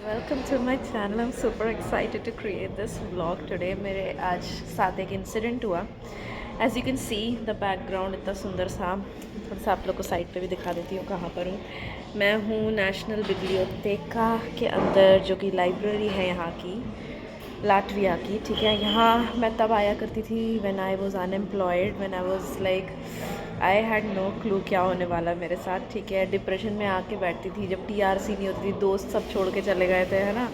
Welcome to my channel. I am super excited to create this vlog today. मेरे आज साथ एक incident हुआ। As you can see the background इतना सुंदर सा। थोड़ा सा आप लोग को साइड पे भी दिखा देती हूँ कहाँ पर हूँ। मैं हूँ नेशनल बिब्लियोथेका के अंदर, जो कि लाइब्रेरी है यहाँ की, लाटविया की। ठीक है, यहाँ मैं तब आया करती थी when I was unemployed, when I was like I had no clue क्या होने वाला मेरे साथ। ठीक है, डिप्रेशन में आके बैठती थी जब टीआरसी नहीं होती थी, दोस्त सब छोड़ के चले गए थे, है ना।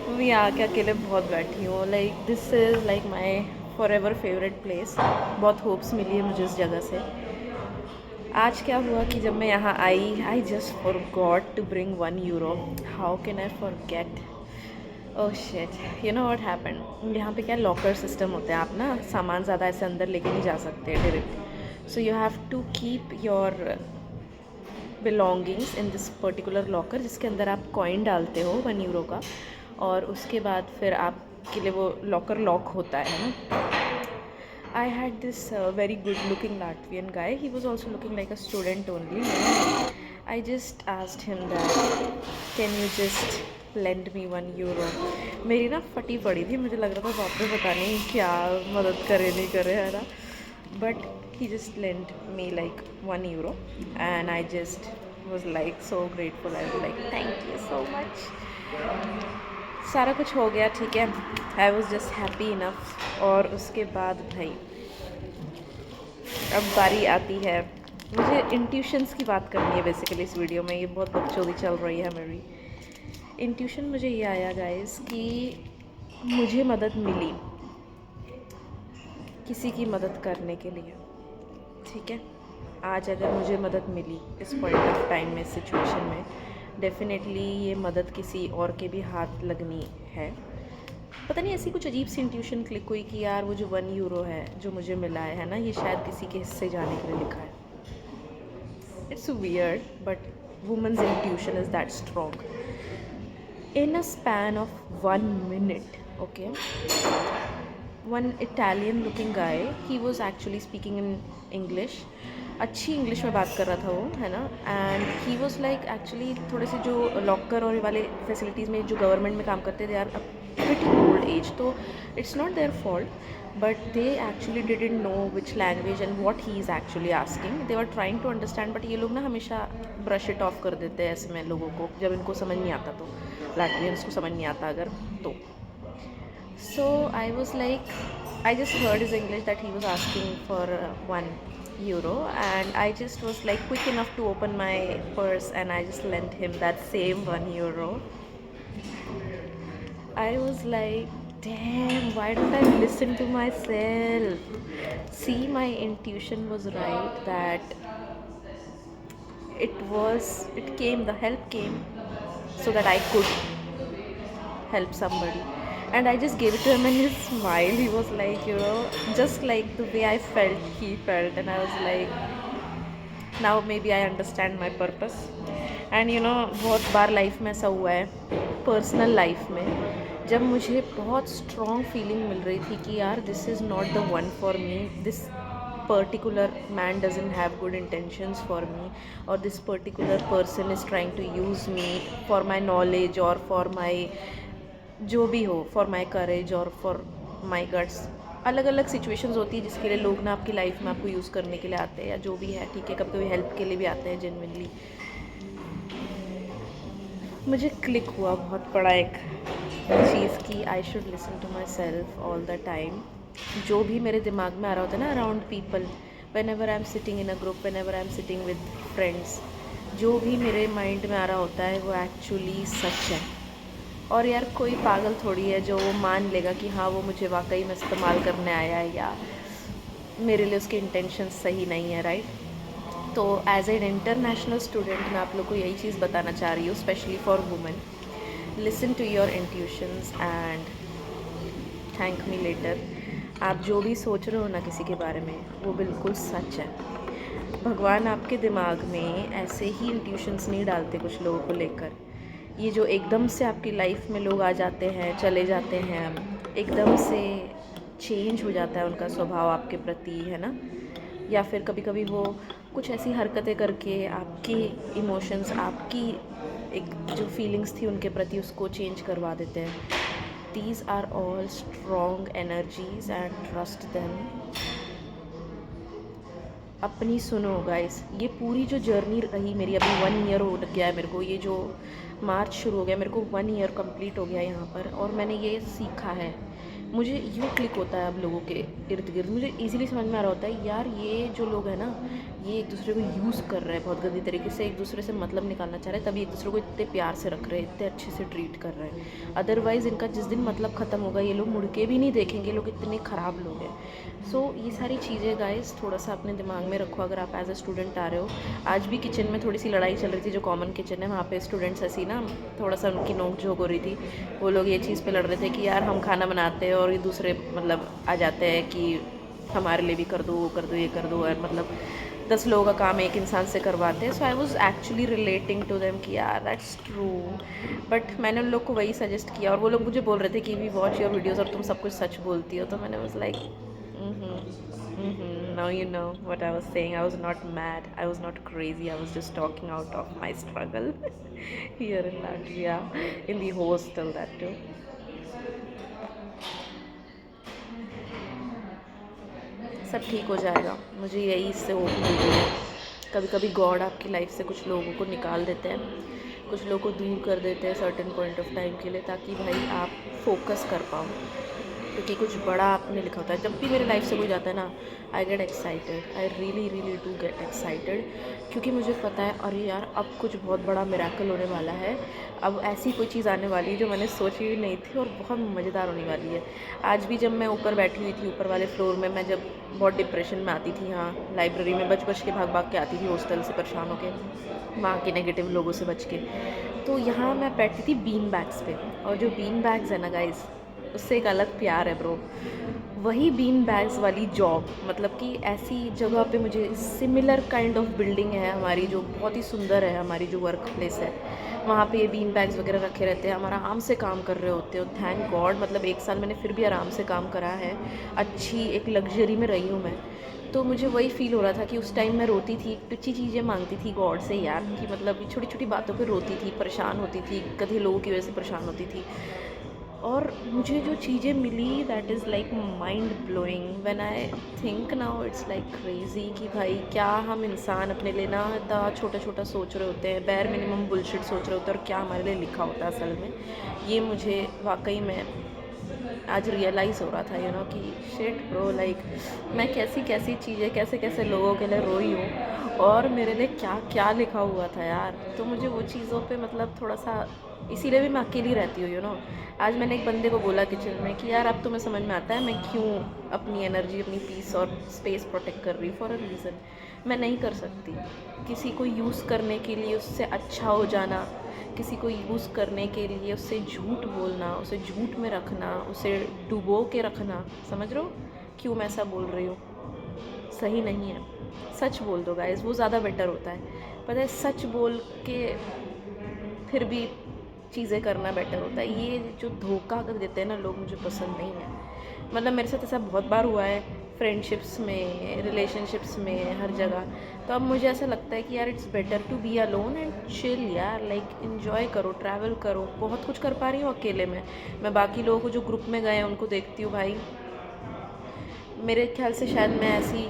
मैं यहाँ के अकेले बहुत बैठी हूँ। Like this is like my for ever favourite place. बहुत होप्स मिली है मुझे इस जगह से। आज क्या हुआ कि जब मैं यहाँ आई just forgot to bring €1। How can I forget? Oh shit, you know what happened. यहाँ पे क्या लॉकर सिस्टम होता है, आप ना सामान ज़्यादा ऐसे अंदर लेके नहीं जा सकते direct. So you have to keep your belongings in this particular locker, जिसके अंदर आप कॉइन डालते हो €1 का, और उसके बाद फिर आपके लिए वो लॉकर लॉक होता है ना। I had this very good looking Latvian guy. He was also looking like a student only. I just asked him that, can you just lend me €1? मेरी ना फटी पड़ी थी, मुझे लग रहा था बाप रे पता नहीं क्या मदद करे नहीं करे, है ना। But he just lent me like €1, and I just was like so grateful. I was like, thank you so much. सारा कुछ हो गया, ठीक है। I was just happy enough. और उसके बाद भाई अब बारी आती है, मुझे इंट्यूशंस की बात करनी है बेसिकली इस वीडियो में। ये बहुत बकचोदी चल रही है मेरी। इंट्यूशन मुझे ये आया गाइस कि मुझे मदद मिली किसी की मदद करने के लिए। ठीक है, आज अगर मुझे मदद मिली इस पॉइंट ऑफ टाइम में, सिचुएशन में, डेफिनेटली ये मदद किसी और के भी हाथ लगनी है। पता नहीं ऐसी कुछ अजीब सी इंट्यूशन क्लिक हुई कि यार वो जो €1 है जो मुझे मिला है ना, ये शायद किसी के हिस्से जाने के लिए लिखा है। It's weird but women's intuition is that strong. In a span of 1 minute, okay, one Italian looking guy, he was actually speaking in English, अच्छी इंग्लिश में बात कर रहा था वो, है ना। And he was like actually थोड़े से जो लॉकर और वाले फैसिलिटीज़ में जो गवर्नमेंट में काम करते थे यार, प्रिटी ओल्ड एज, तो it's not their fault, but they actually didn't know which language and what he is actually asking. They were trying to understand, but ये लोग ना हमेशा ब्रश इट ऑफ कर देते हैं ऐसे में लोगों को, जब इनको समझ नहीं आता, तो लैटवियंस को समझ नहीं आता अगर तो। So I was like, I just heard his English that he was asking for €1, and I just was like quick enough to open my purse and I just lent him that same €1. I was like, damn, why don't I listen to myself? See, my intuition was right, that the help came so that I could help somebody. And I just gave it to him and he smiled. He was like, just like the way I felt, he felt. And I was like, now maybe I understand my purpose. And बहुत बार life में ऐसा हुआ है, personal life में, जब मुझे बहुत strong feeling मिल रही थी कि यार this is not the one for me, this particular man doesn't have good intentions for me, or this particular person is trying to use me for my knowledge or for my जो भी हो, for my करेज और for my guts. अलग अलग situations होती है जिसके लिए लोग ना आपकी लाइफ में आपको यूज़ करने के लिए आते हैं, या जो भी है, ठीक है, कभी कभी हेल्प के लिए भी आते हैं जेन्युइनली। मुझे क्लिक हुआ बहुत बड़ा एक चीज़ कि I should listen to myself all the time. जो भी मेरे दिमाग में आ रहा होता है ना around people, when ever I am sitting in a group, when ever I am sitting with friends, जो भी मेरे माइंड में आ रहा होता है वो एक्चुअली सच है। और यार कोई पागल थोड़ी है जो वो मान लेगा कि हाँ वो मुझे वाकई में इस्तेमाल करने आया है, या मेरे लिए उसके इंटेंशन सही नहीं है, राइट। तो एज एन इंटरनेशनल स्टूडेंट मैं आप लोग को यही चीज़ बताना चाह रही हूँ, specially for women, listen to your intuitions and thank me later. आप जो भी सोच रहे हो ना किसी के बारे में, वो बिल्कुल सच है। भगवान आपके दिमाग में ऐसे ही इंट्यूशंस नहीं डालते कुछ लोगों को लेकर। ये जो एकदम से आपकी लाइफ में लोग आ जाते हैं, चले जाते हैं, एकदम से चेंज हो जाता है उनका स्वभाव आपके प्रति, है ना, या फिर कभी कभी वो कुछ ऐसी हरकतें करके आपकी इमोशंस, आपकी एक जो फीलिंग्स थी उनके प्रति उसको चेंज करवा देते हैं। These are all strong energies and trust them. अपनी सुनो गाइस, ये पूरी जो जर्नी रही मेरी, अभी 1 ईयर हो गया है मेरे को, ये जो मार्च शुरू हो गया मेरे को 1 ईयर कंप्लीट हो गया यहाँ पर, और मैंने ये सीखा है। मुझे यूँ क्लिक होता है अब लोगों के इर्द गिर्द, मुझे इजीली समझ में आ रहा होता है यार ये जो लोग हैं ना, ये एक दूसरे को यूज़ कर रहे हैं बहुत गंदी तरीके से, एक दूसरे से मतलब निकालना चाह रहे हैं, तभी एक दूसरे को इतने प्यार से रख रहे हैं, इतने अच्छे से ट्रीट कर रहे हैं। अदरवाइज़ इनका जिस दिन मतलब ख़त्म होगा ये लोग मुड़ के भी नहीं देखेंगे, लोग इतने ख़राब लोग हैं। सो ये सारी चीज़ें गाइस थोड़ा सा अपने दिमाग में रखो अगर आप एज अ स्टूडेंट आ रहे हो। आज भी किचन में थोड़ी सी लड़ाई चल रही थी, जो कॉमन किचन है वहाँ पे स्टूडेंट्स ऐसी ना थोड़ा सा उनकी नोक झोंक हो रही थी। वो लोग ये चीज़ पे लड़ रहे थे कि यार हम खाना बनाते हैं और ये दूसरे मतलब आ जाते हैं कि हमारे लिए भी कर दो, वो कर दो, ये कर दो, और मतलब 10 लोगों का काम एक इंसान से करवाते हैं। So I was actually relating to them कि यार दैट्स ट्रू। बट मैंने उन लोग को वही सजेस्ट किया और वो लोग मुझे बोल रहे थे कि वी वॉच योर वीडियोज़ और तुम सब कुछ सच बोलती हो। तो मैंने was like now you know what I was saying. I was not mad, I was not crazy, I was just talking out of my struggle here in Latvia, in the hostel that too. सब ठीक हो जाएगा, मुझे यही इससे hope मिलती है। कभी कभी गॉड आपकी लाइफ से कुछ लोगों को निकाल देते हैं, कुछ लोगों को दूर कर देते हैं सर्टेन पॉइंट ऑफ टाइम के लिए, ताकि भाई आप फोकस कर पाओ, क्योंकि कुछ बड़ा आपने लिखा होता है। जब भी मेरे लाइफ से कोई जाता है ना, I get excited, I really really do get excited, क्योंकि मुझे पता है अरे यार अब कुछ बहुत बड़ा मिरेकल होने वाला है, अब ऐसी कोई चीज़ आने वाली है जो मैंने सोची भी नहीं थी और बहुत मज़ेदार होने वाली है। आज भी जब मैं ऊपर बैठी हुई थी ऊपर वाले फ्लोर में, मैं जब बहुत डिप्रेशन में आती थी, यहाँ लाइब्रेरी में बच बच के भाग भाग के आती थी हॉस्टल से परेशान होकर, वहाँ के नेगेटिव लोगों से बच के, तो यहाँ मैं बैठती थी बीन बैग्स पे। और जो बीन बैग्स है ना गाइस, उससे एक अलग प्यार है ब्रो। वही बीन बैग्स वाली जॉब, मतलब कि ऐसी जगह पे मुझे सिमिलर काइंड ऑफ बिल्डिंग है हमारी, जो बहुत ही सुंदर है, हमारी जो वर्क प्लेस है, वहाँ पे ये बीन बैग्स वगैरह रखे रहते हैं, हम आराम से काम कर रहे होते हो। थैंक गॉड, मतलब 1 साल मैंने फिर भी आराम से काम करा है, अच्छी एक लग्जरी में रही हूँ मैं। तो मुझे वही फील हो रहा था कि उस टाइम मैं रोती थी, टुच्ची चीज़ें मांगती थी गॉड से यार, कि मतलब छोटी छोटी बातों पे रोती थी, परेशान होती थी, कभी लोगों की वजह से परेशान होती थी। और मुझे जो चीज़ें मिली that is like mind blowing. When I think now it's like crazy कि भाई क्या हम इंसान अपने लिए ना इतना छोटा छोटा सोच रहे होते हैं, बैर मिनिमम बुलशिट सोच रहे होते हैं, और क्या हमारे लिए लिखा होता है असल में। ये मुझे वाकई में आज रियलाइज़ हो रहा था कि शिट ब्रो, लाइक मैं कैसी कैसी चीज़ें कैसे कैसे लोगों के लिए रोई हूँ, और मेरे लिए क्या क्या लिखा हुआ था यार। तो मुझे वो चीज़ों पे मतलब थोड़ा सा, इसीलिए भी मैं अकेली रहती हूँ। आज मैंने एक बंदे को बोला किचन में कि यार अब तुम्हें समझ में आता है मैं क्यों अपनी एनर्जी, अपनी पीस और स्पेस प्रोटेक्ट कर रही हूँ, फॉर अ रीज़न। मैं नहीं कर सकती किसी को यूज़ करने के लिए उससे अच्छा हो जाना, किसी को यूज़ करने के लिए उससे झूठ बोलना, उसे झूठ में रखना, उसे डुबो के रखना। समझ रहे हो क्यों मैं ऐसा बोल रही हूँ? सही नहीं है। सच बोल दो गाइस, वो ज़्यादा बेटर होता है। पता है, सच बोल के फिर भी चीज़ें करना बेटर होता है। ये जो धोखा कर देते हैं ना लोग, मुझे पसंद नहीं है। मतलब मेरे साथ ऐसा बहुत बार हुआ है, फ्रेंडशिप्स में, रिलेशनशिप्स में, हर जगह। तो अब मुझे ऐसा लगता है कि यार it's better to be alone and chill यार, लाइक इन्जॉय करो, ट्रैवल करो। बहुत कुछ कर पा रही हूँ अकेले में। मैं बाकी लोगों को जो ग्रुप में गए हैं उनको देखती हूँ, भाई मेरे ख्याल से शायद मैं ऐसी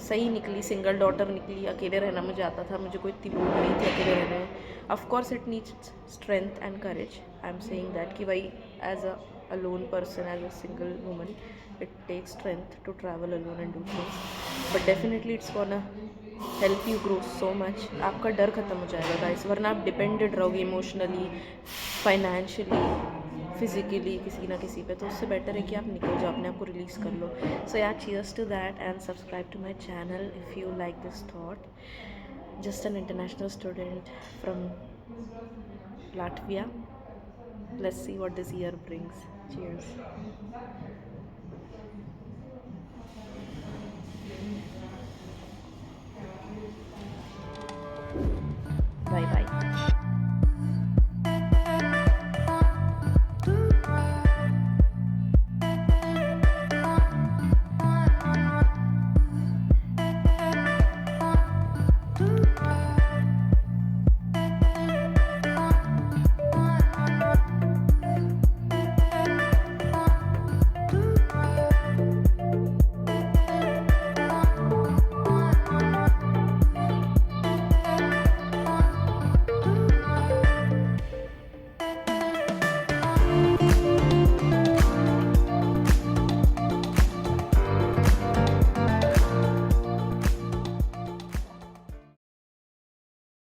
सही निकली, सिंगल डॉटर निकली। अकेले रहना मुझे आता था, मुझे कोई इतनी लोड नहीं थी अकेले रहने में। Of course it needs strength and courage, I am saying that, कि भाई as a alone person, as a single woman, it takes strength to travel alone and do things, but definitely it's gonna help you grow so much. आपका डर ख़त्म हो जाएगा guys, वरना आप depended रहोगे इमोशनली, फाइनेंशियली, फिजिकली किसी ना किसी पे। तो उससे बेटर है कि आप निकल जाओ, अपने आप को रिलीज़ कर लो। सो यार, cheers to that and subscribe to my channel if you like this thought. Just an international student from Latvia. Let's see what this year brings. Cheers.